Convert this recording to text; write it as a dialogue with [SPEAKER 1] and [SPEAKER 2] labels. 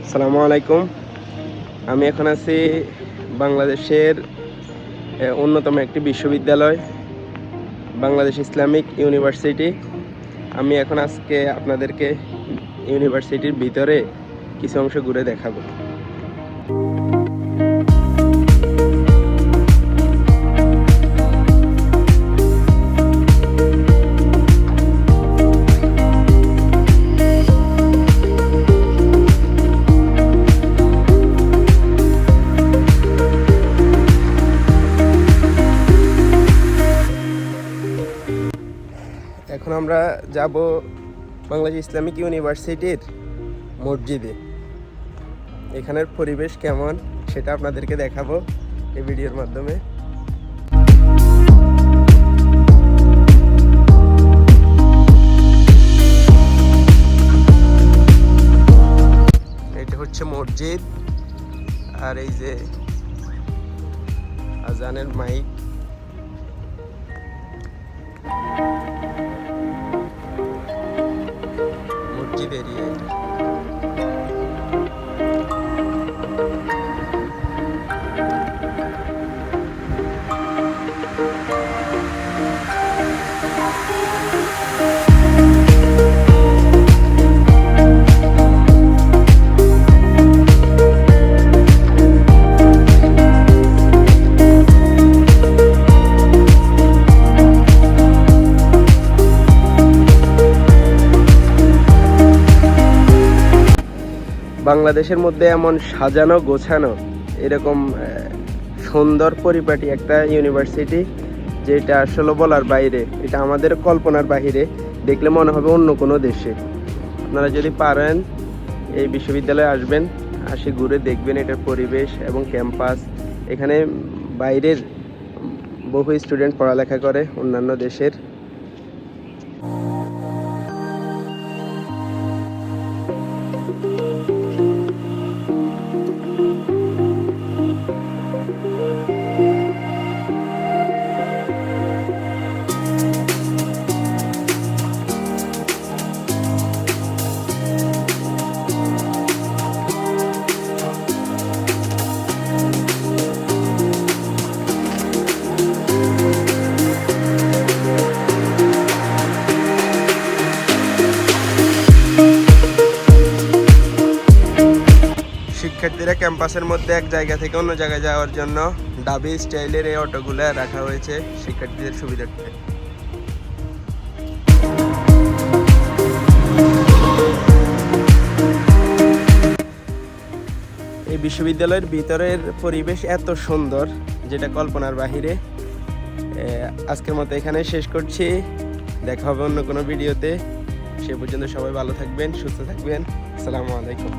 [SPEAKER 1] আসসালামু আলাইকুম। আমি এখন আছি বাংলাদেশের অন্যতম একটি বিশ্ববিদ্যালয়, বাংলাদেশ ইসলামিক ইউনিভার্সিটি। আমি এখন আজকে আপনাদেরকে ইউনিভার্সিটির ভিতরে কিছু অংশ ঘুরে দেখাবো। এখন আমরা যাব বাংলাদেশ ইসলামিক ইউনিভার্সিটির মসজিদে। এখানের পরিবেশ কেমন সেটা আপনাদেরকে দেখাবো এই ভিডিওর মাধ্যমে। এটা হচ্ছে মসজিদ, আর এই যে আজানের মাইক। মসজিদ এরিয়া এটা। বাংলাদেশের মধ্যে এমন সাজানো গোছানো এরকম সুন্দর পরিপাটি একটা ইউনিভার্সিটি, যেটা আসলে বলার বাইরে, এটা আমাদের কল্পনার বাইরে। দেখলে মনে হবে অন্য কোনো দেশে। আপনারা যদি পারেন এই বিশ্ববিদ্যালয়ে আসবেন, আসে ঘুরে দেখবেন এটার পরিবেশ এবং ক্যাম্পাস। এখানে বাইরের বহু স্টুডেন্ট পড়ালেখা করে অন্যান্য দেশের। শিক্ষার্থীরা ক্যাম্পাসের মধ্যে এক জায়গা থেকে অন্য জায়গায় যাওয়ার জন্য ডাবি স্টাইলের এই অটোগুলো রাখা হয়েছে শিক্ষার্থীদের সুবিধার্থে। এই বিশ্ববিদ্যালয়ের ভিতরের পরিবেশ এত সুন্দর, যেটা কল্পনার বাহিরে। আজকের মতো এখানে শেষ করছি। দেখা হবে অন্য কোনো ভিডিওতে। সে পর্যন্ত সবাই ভালো থাকবেন, সুস্থ থাকবেন। আসসালামু আলাইকুম।